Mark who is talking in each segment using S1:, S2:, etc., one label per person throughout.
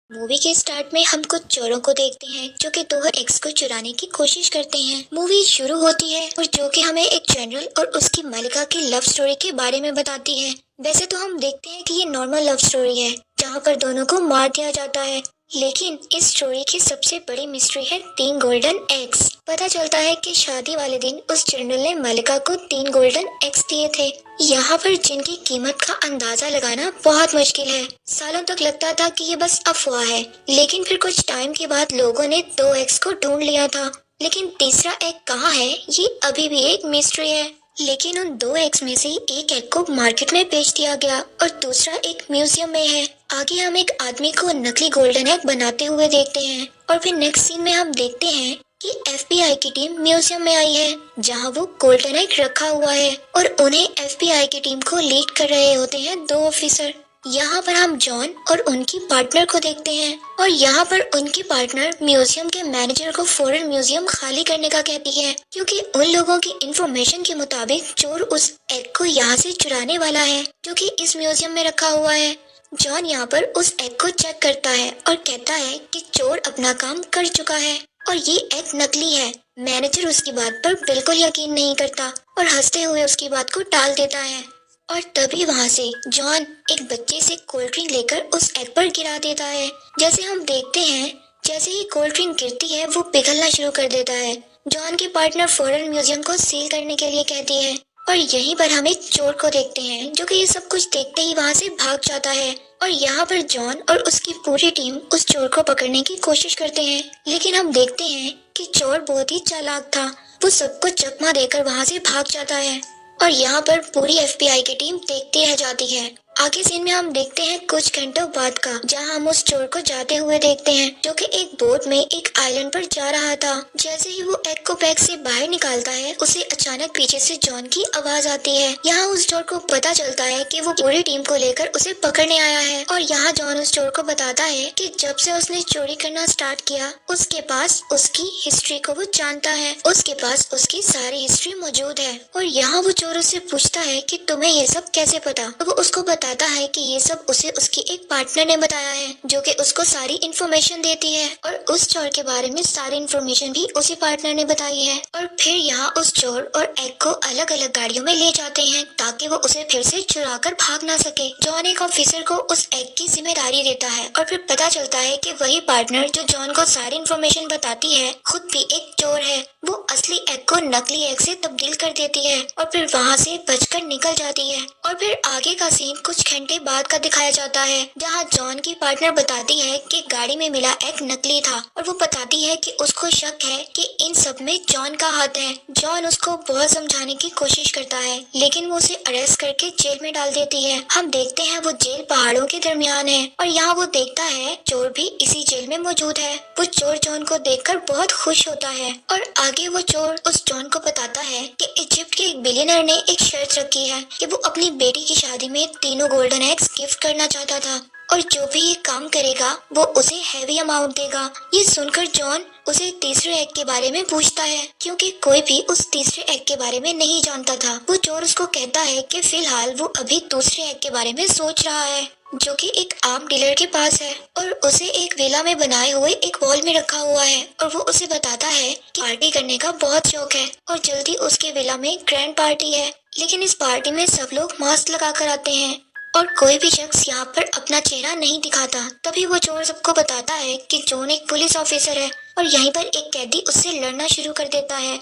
S1: Movie के start में हम कुछ चोरों को देखते हैं जो कि दो एक्स को चुराने की कोशिश करते हैं। मूवी शुरू होती है और जो कि हमें एक जनरल और उसकी मलिका की लव स्टोरी के बारे में बताती है। वैसे तो हम देखते हैं कि ये नॉर्मल लव स्टोरी है जहाँ पर दोनों को मार दिया जाता है, लेकिन इस स्टोरी की सबसे बड़ी मिस्ट्री है 3 गोल्डन एग्स। पता चलता है कि शादी वाले दिन उस जनरल ने मलिका को 3 गोल्डन एग्स दिए थे, यहाँ पर जिनकी कीमत का अंदाजा लगाना बहुत मुश्किल है। सालों तक लगता था कि ये बस अफवाह है, लेकिन फिर कुछ टाइम के बाद लोगों ने 2 एक्स को ढूंढ लिया था, लेकिन तीसरा एग कहाँ है ये अभी भी एक मिस्ट्री है। लेकिन उन 2 एक्स में से एक एग को मार्केट में बेच दिया गया और दूसरा एक म्यूजियम में है। आगे हम एक आदमी को नकली गोल्डन एग बनाते हुए देखते हैं और फिर नेक्स्ट सीन में हम देखते हैं कि एफबीआई की टीम म्यूजियम में आई है जहां वो गोल्डन एग रखा हुआ है और उन्हें एफबीआई की टीम को लीड कर रहे होते हैं 2 ऑफिसर। यहाँ पर हम जॉन और उनकी पार्टनर को देखते हैं और यहाँ पर उनकी पार्टनर म्यूजियम के मैनेजर को फौरन म्यूजियम खाली करने का कहती है, क्योंकि उन लोगों की इंफॉर्मेशन के मुताबिक चोर उस एग को यहाँ से चुराने वाला है जो कि इस म्यूजियम में रखा हुआ है। जॉन यहाँ पर उस एग को चेक करता है और कहता है कि चोर अपना काम कर चुका है और ये एग नकली है। मैनेजर उसकी बात पर बिल्कुल यकीन नहीं करता और हंसते हुए उसकी बात को टाल देता है और तभी वहां से जॉन एक बच्चे से कोल्ड ड्रिंक लेकर उस एग पर गिरा देता है। जैसे हम देखते हैं जैसे ही कोल्ड ड्रिंक गिरती है वो पिघलना शुरू कर देता है। जॉन की पार्टनर फौरन म्यूजियम को सील करने के लिए कहती है और यहीं पर हम एक चोर को देखते हैं जो कि ये सब कुछ देखते ही वहां से भाग जाता है और यहाँ पर जॉन और उसकी पूरी टीम उस चोर को पकड़ने की कोशिश करते हैं, लेकिन हम देखते हैं कि चोर बहुत ही चालाक था। वो सबको चकमा देकर वहां से भाग जाता है और यहाँ पर पूरी एफबीआई की टीम देखती रह जाती है। आगे सीन में हम देखते हैं कुछ घंटों बाद का, जहाँ हम उस चोर को जाते हुए देखते हैं जो कि एक बोट में एक आइलैंड पर जा रहा था। जैसे ही वो एग को बैग से बाहर निकालता है उसे अचानक पीछे से जॉन की आवाज आती है। यहाँ उस चोर को पता चलता है कि वो पूरी टीम को लेकर उसे पकड़ने आया है और यहाँ जॉन उस चोर को बताता है कि जब से उसने चोरी करना स्टार्ट किया उसके पास उसकी हिस्ट्री को वो जानता है, उसके पास उसकी सारी हिस्ट्री मौजूद है। और यहाँ वो चोर उससे पूछता है कि तुम्हें ये सब कैसे पता, तो वो उसको बताता है कि ये सब उसे उसकी एक पार्टनर ने बताया है जो कि उसको सारी इन्फॉर्मेशन देती है और उस चोर के बारे में सारी इन्फॉर्मेशन भी उसी पार्टनर ने बताई है। और फिर यहाँ उस चोर और एग को अलग अलग गाड़ियों में ले जाते हैं ताकि वो उसे फिर से चुरा कर भाग ना सके। जॉन एक ऑफिसर को उस एग की जिम्मेदारी देता है और फिर पता चलता है कि वही पार्टनर जो जॉन को सारी इन्फॉर्मेशन बताती है खुद भी एक चोर है। वो असली एग को नकली एग से तब्दील कर देती है और फिर वहाँ से बचकर निकल जाती है। और फिर आगे का सीन कुछ घंटे बाद का दिखाया जाता है जहाँ जॉन की पार्टनर बताती है कि गाड़ी में मिला एग नकली था और वो बताती है कि उसको शक है कि इन सब में जॉन का हाथ है। जॉन उसको बहुत समझाने की कोशिश करता है लेकिन वो उसे अरेस्ट करके जेल में डाल देती है। हम देखते हैं वो जेल पहाड़ों के दरमियान है और यहाँ वो देखता है चोर भी इसी जेल में मौजूद है। वो चोर जॉन को देखकर बहुत खुश होता है और आगे वो चोर उस जॉन को बताता है कि इजिप्ट के एक बिलियनर ने एक शर्त रखी है कि वो अपनी बेटी की शादी में 3 गोल्डन एग्स गिफ्ट करना चाहता था और जो भी ये काम करेगा वो उसे हैवी अमाउंट देगा। ये सुनकर जॉन उसे तीसरे एग के बारे में पूछता है क्योंकि कोई भी उस तीसरे एग के बारे में नहीं जानता था। वो चोर उसको कहता है कि फिलहाल वो अभी दूसरे एग के बारे में सोच रहा है जो कि एक आर्म डीलर के पास है और उसे एक विला में बनाए हुए एक वॉल में रखा हुआ है और वो उसे बताता है कि पार्टी करने का बहुत शौक है और जल्दी उसके विला में ग्रैंड पार्टी है, लेकिन इस पार्टी में सब लोग मास्क लगा कर आते हैं और कोई भी शख्स यहाँ पर अपना चेहरा नहीं दिखाता। तभी वो चोर सबको बताता है कि जॉन एक पुलिस ऑफिसर है और यहीं पर एक कैदी उससे लड़ना शुरू कर देता है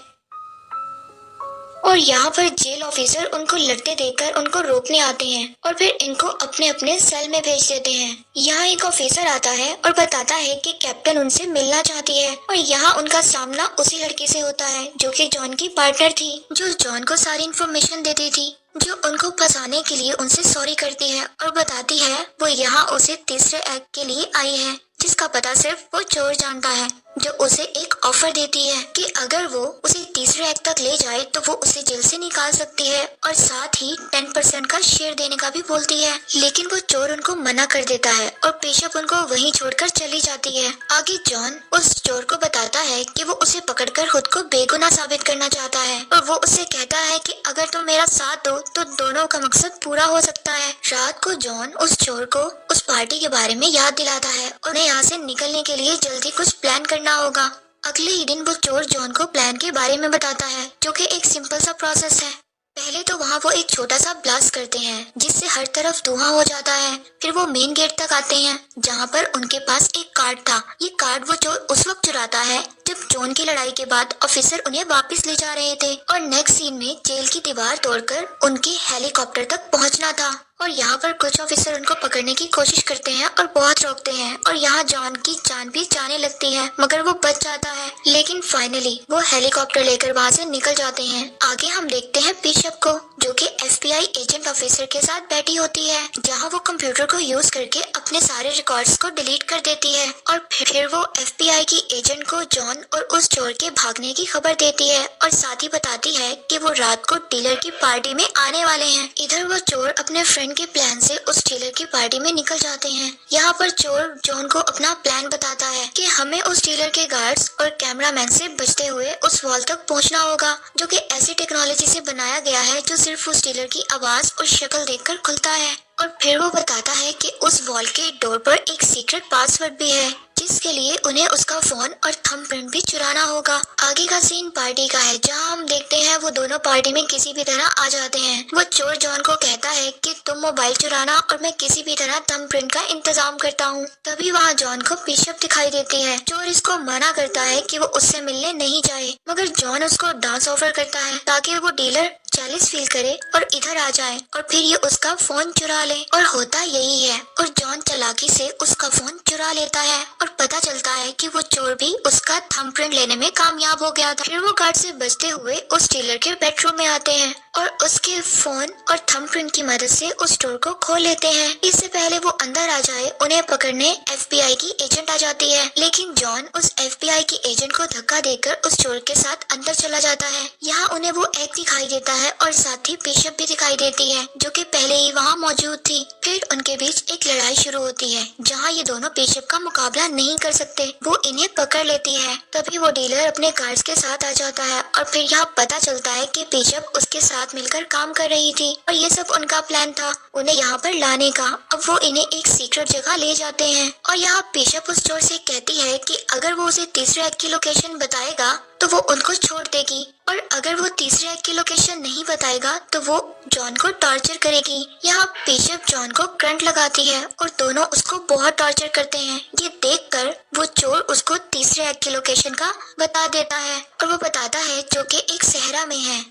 S1: और यहाँ पर जेल ऑफिसर उनको लड़ते देखकर उनको रोकने आते हैं और फिर इनको अपने अपने सेल में भेज देते हैं। यहाँ एक ऑफिसर आता है और बताता है कि कैप्टन उनसे मिलना चाहती है और यहाँ उनका सामना उसी लड़की से होता है जो कि जॉन की पार्टनर थी, जो जॉन को सारी इन्फॉर्मेशन देती थी, जो उनको फंसाने के लिए उनसे सॉरी करती है और बताती है वो यहाँ उसे तीसरे एक्ट के लिए आई है जिसका पता सिर्फ वो चोर जानता है। जो उसे एक ऑफर देती है कि अगर वो उसे तीसरे एक्ट तक ले जाए तो वो उसे जेल से निकाल सकती है और साथ ही 10% का शेयर देने का भी बोलती है। लेकिन वो चोर उनको मना कर देता है और पेशअप उनको वहीं छोड़कर चली जाती है। आगे जॉन उस चोर को बताता है कि वो उसे पकड़कर खुद को बेगुनाह साबित करना चाहता है और वो उससे कहता है कि अगर तुम मेरा साथ दो तो दोनों का मकसद पूरा हो सकता है। रात को जॉन उस चोर को उस पार्टी के बारे में याद दिलाता है और उन्हें यहाँ से निकलने के लिए जल्दी कुछ प्लान करना होगा। अगले ही दिन वो चोर जॉन को प्लान के बारे में बताता है, जो कि एक सिंपल सा प्रोसेस है। पहले तो वहाँ वो एक छोटा सा ब्लास्ट करते हैं जिससे हर तरफ धुआं हो जाता है। फिर वो मेन गेट तक आते हैं जहाँ पर उनके पास एक कार्ड था। ये कार्ड वो चोर उस वक्त चुराता है जब जॉन की लड़ाई के बाद ऑफिसर उन्हें वापस ले जा रहे थे और नेक्स्ट सीन में जेल की दीवार तोड़कर उनके हेलीकॉप्टर तक पहुँचना था। और यहाँ पर कुछ ऑफिसर उनको पकड़ने की कोशिश करते हैं और बहुत रोकते हैं और यहाँ जॉन की जान भी जाने लगती है, मगर वो बच जाता है। लेकिन फाइनली वो हेलीकॉप्टर लेकर वहाँ से निकल जाते हैं। आगे हम देखते हैं बिशप को, जो कि FBI एजेंट ऑफिसर के साथ बैठी होती है, जहाँ वो कंप्यूटर को यूज करके अपने सारे रिकॉर्ड्स को डिलीट कर देती है और फिर वो FBI की एजेंट को जॉन और उस चोर के भागने की खबर देती है और साथ ही बताती है कि वो रात को डीलर की पार्टी में आने वाले हैं। इधर वो चोर अपने फ्रेंड के प्लान से उस डीलर की पार्टी में निकल जाते हैं। यहाँ पर चोर जॉन को अपना प्लान बताता है कि हमें उस डीलर के गार्ड्स और कैमरामैन से बचते हुए उस वॉल तक पहुँचना होगा, जो कि ऐसी टेक्नोलॉजी से बनाया गया है जो सिर्फ उस डीलर की आवाज और शक्ल देखकर खुलता है। और फिर वो बताता है कि उस वॉल के डोर पर एक सीक्रेट पासवर्ड भी है, जिसके लिए उन्हें उसका फोन और थंबप्रिंट भी चुराना होगा। आगे का सीन पार्टी का है, जहां हम देखते हैं वो दोनों पार्टी में किसी भी तरह आ जाते हैं। वो चोर जॉन को कहता है कि तुम मोबाइल चुराना और मैं किसी भी तरह थंबप्रिंट का इंतजाम करता हूँ। तभी वहाँ जॉन को बिशप दिखाई देती है। चोर इसको मना करता है कि वो उससे मिलने नहीं जाए, मगर जॉन उसको डांस ऑफर करता है ताकि वो डीलर जेलस फील करे और इधर आ जाए और फिर ये उसका फोन चुरा ले। और होता यही है और जॉन चालाकी से उसका फोन चुरा लेता है और पता चलता है कि वो चोर भी उसका थंबप्रिंट लेने में कामयाब हो गया था। फिर वो गार्ड से बचते हुए उस डीलर के बेडरूम में आते हैं और उसके फोन और थंबप्रिंट की मदद से उस स्टोर को खोल लेते हैं। इससे पहले वो अंदर आ जाए उन्हें पकड़ने FBI की एजेंट आ जाती है, लेकिन जॉन उस FBI की एजेंट को धक्का देकर उस चोर के साथ अंदर चला जाता है। यहाँ उन्हें वो एक दिखाई देता है और साथ ही बिशप भी दिखाई देती है, जो कि पहले ही वहाँ मौजूद थी। फिर उनके बीच एक लड़ाई शुरू होती है जहाँ ये दोनों बिशप का मुकाबला नहीं कर सकते। वो इन्हें पकड़ लेती है। तभी वो डीलर अपने गार्ड्स के साथ आ जाता है और फिर यहाँ पता चलता है कि बिशप उसके साथ मिलकर काम कर रही थी और ये सब उनका प्लान था उन्हें यहाँ पर लाने का। अब वो इन्हें एक सीक्रेट जगह ले जाते हैं और यहाँ बिशप उस चोर से कहती है कि अगर वो उसे तीसरे एक्ट की लोकेशन बताएगा तो वो उनको छोड़ देगी, और अगर वो तीसरे एक्ट की लोकेशन नहीं बताएगा तो वो जॉन को टॉर्चर करेगी। यहाँ बिशप जॉन को करंट लगाती है और दोनों उसको बहुत टॉर्चर करते हैं। ये देखकर वो चोर उसको तीसरे एक्ट की लोकेशन का बता देता है और वो बताता है जो कि एक सहरा में है।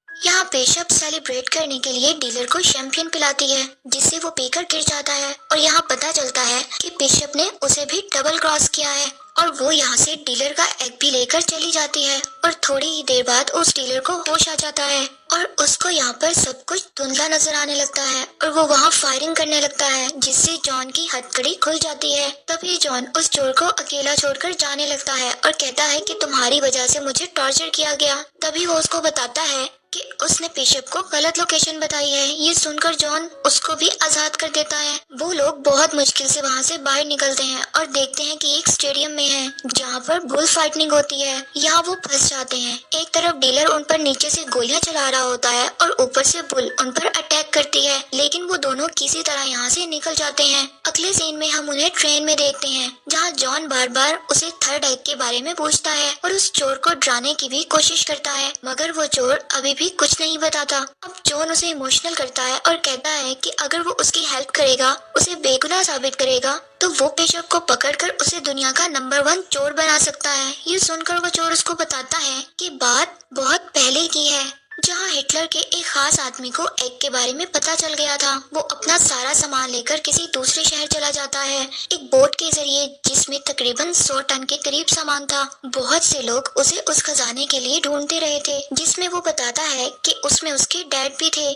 S1: यहाँ बिशप सेलिब्रेट करने के लिए डीलर को शैंपियन पिलाती है, जिससे वो पीकर गिर जाता है और यहाँ पता चलता है कि बिशप ने उसे भी डबल क्रॉस किया है और वो यहाँ से डीलर का एग भी लेकर चली जाती है। और थोड़ी ही देर बाद उस डीलर को होश आ जाता है और उसको यहाँ पर सब कुछ धुंधला नजर आने लगता है और वो वहाँ फायरिंग करने लगता है, जिससे जॉन की हथकड़ी खुल जाती है। तभी जॉन उस चोर को अकेला छोड़कर जाने लगता है और कहता है कि तुम्हारी वजह से मुझे टॉर्चर किया गया। तभी वो उसको बताता है कि उसने बिशप को गलत लोकेशन बताई है। ये सुनकर जॉन उसको भी आजाद कर देता है। वो लोग बहुत मुश्किल से वहाँ से बाहर निकलते हैं और देखते हैं कि एक स्टेडियम में है जहाँ पर बुल फाइटिंग होती है। यहाँ वो फंस जाते हैं। एक तरफ डीलर उन पर नीचे से गोलियां चला रहा होता है और ऊपर से बुल उन पर अटैक करती है, लेकिन वो दोनों किसी तरह यहाँ से निकल जाते हैं। अगले सीन में हम उन्हें ट्रेन में देखते हैं जहाँ जॉन बार बार उसे थर्ड एक्ट के बारे में पूछता है और उस चोर को डराने की भी कोशिश करता है, मगर वो चोर अभी भी कुछ नहीं बताता। अब जॉन उसे इमोशनल करता है और कहता है कि अगर वो उसकी हेल्प करेगा, उसे बेगुनाह साबित करेगा, तो वो बिशप को पकड़कर उसे दुनिया का नंबर 1 चोर बना सकता है। ये सुनकर वो चोर उसको बताता है कि बात बहुत पहले की है, जहाँ हिटलर के एक खास आदमी को एग के बारे में पता चल गया था। वो अपना सारा सामान लेकर किसी दूसरे शहर चला जाता है एक बोट के जरिए, जिसमें तकरीबन 100 टन के करीब सामान था। बहुत से लोग उसे उस खजाने के लिए ढूंढते रहे थे, जिसमें वो बताता है कि उसमें उसके डैड भी थे।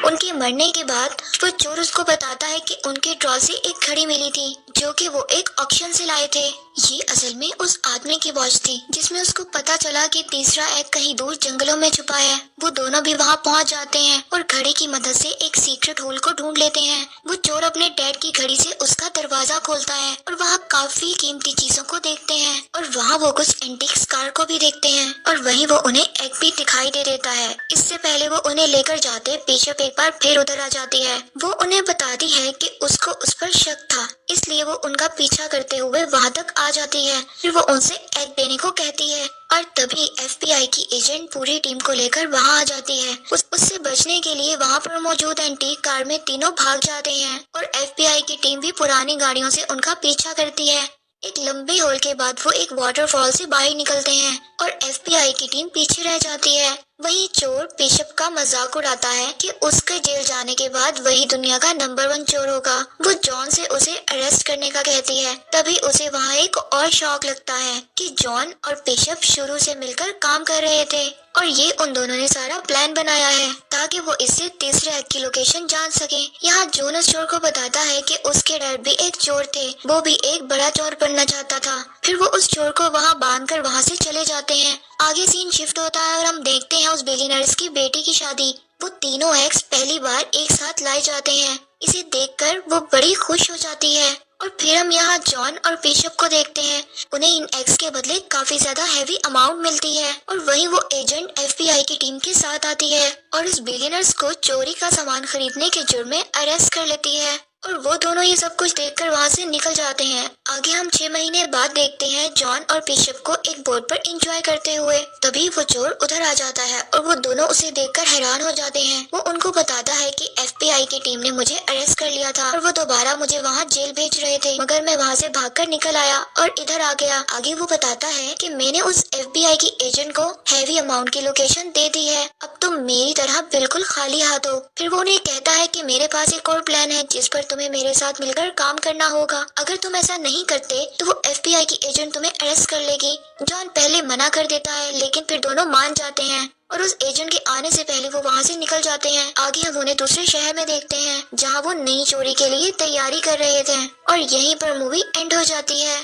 S1: उनके मरने के बाद वो चोर उसको बताता है कि उनके ड्रॉ से एक घड़ी मिली थी जो कि वो एक ऑक्शन से लाए थे। ये असल में उस आदमी की वॉच थी जिसमें उसको पता चला कि तीसरा एग कहीं दूर जंगलों में छुपा है। वो दोनों भी वहाँ पहुँच जाते हैं और घड़ी की मदद से एक सीक्रेट होल को ढूंढ लेते हैं। वो चोर अपने डैड की घड़ी से उसका दरवाजा खोलता है और वहाँ काफी कीमती चीजों को देखते हैं और वहाँ वो कुछ एंटीक कार को भी देखते हैं और वहीं वो उन्हें एग भी दिखाई दे देता है। इससे पहले वो उन्हें लेकर जाते बिशप एक बार फिर उधर आ जाती है। वो उन्हें बताती है कि उसको उस पर शक था, इसलिए वो उनका पीछा करते हुए वहाँ तक आ जाती है। फिर वो उनसे एग देने को कहती है और तभी FBI की एजेंट पूरी टीम को लेकर वहाँ आ जाती है। उससे बचने के लिए वहाँ पर मौजूद एंटीक कार में तीनों भाग जाते हैं और FBI की टीम भी पुरानी गाड़ियों से उनका पीछा करती है। एक लंबे होल के बाद वो एक वाटरफॉल से बाहर निकलते हैं और FBI की टीम पीछे रह जाती है। वही चोर बिशप का मजाक उड़ाता है कि उसके जेल जाने के बाद वही दुनिया का नंबर 1 चोर होगा। वो जॉन से उसे अरेस्ट करने का कहती है। तभी उसे वहाँ एक और शॉक लगता है कि जॉन और बिशप शुरू से मिलकर काम कर रहे थे और ये उन दोनों ने सारा प्लान बनाया है ताकि वो इससे तीसरे एग की लोकेशन जान सके। यहाँ जॉन उस चोर को बताता है कि उसके डैड भी एक चोर थे, वो भी एक बड़ा चोर बनना चाहता था। फिर वो उस चोर को वहाँ बांधकर वहाँ से चले जाते हैं। आगे सीन शिफ्ट होता है और हम देखते हैं उस बिलियनर्स की बेटी की शादी। वो तीनों एग्स पहली बार एक साथ लाए जाते हैं। इसे देखकर वो बड़ी खुश हो जाती है और फिर हम यहाँ जॉन और बिशप को देखते हैं। उन्हें इन एग्स के बदले काफी ज्यादा हैवी अमाउंट मिलती है और वहीं वो एजेंट FBI की टीम के साथ आती है और उस बिलियनर्स को चोरी का सामान खरीदने के जुर्म में अरेस्ट कर लेती है और वो दोनों ये सब कुछ देखकर वहाँ से निकल जाते हैं। आगे हम 6 महीने बाद देखते हैं जॉन और बिशप को एक बोट पर एंजॉय करते हुए। तभी वो चोर उधर आ जाता है और वो दोनों उसे देखकर हैरान हो जाते हैं। वो उनको बताता है कि FBI की टीम ने मुझे अरेस्ट कर लिया था और वो दोबारा मुझे वहाँ जेल भेज रहे थे, मगर मैं वहाँ से भागकर निकल आया और इधर आ गया। आगे वो बताता है कि मैंने उस FBI की एजेंट को हैवी अमाउंट की लोकेशन दे दी है, अब तुम मेरी तरह बिल्कुल खाली हाथ हो। फिर वो उन्हें कहता है कि मेरे पास एक और प्लान है जिस पर तुम्हें मेरे साथ मिलकर काम करना होगा। अगर तुम ऐसा नहीं करते तो वो FBI की एजेंट तुम्हें अरेस्ट कर लेगी। जॉन पहले मना कर देता है लेकिन फिर दोनों मान जाते हैं और उस एजेंट के आने से पहले वो वहाँ से निकल जाते हैं। आगे हम उन्हें दूसरे शहर में देखते हैं जहाँ वो नई चोरी के लिए तैयारी कर रहे थे और यहीं पर मूवी एंड हो जाती है।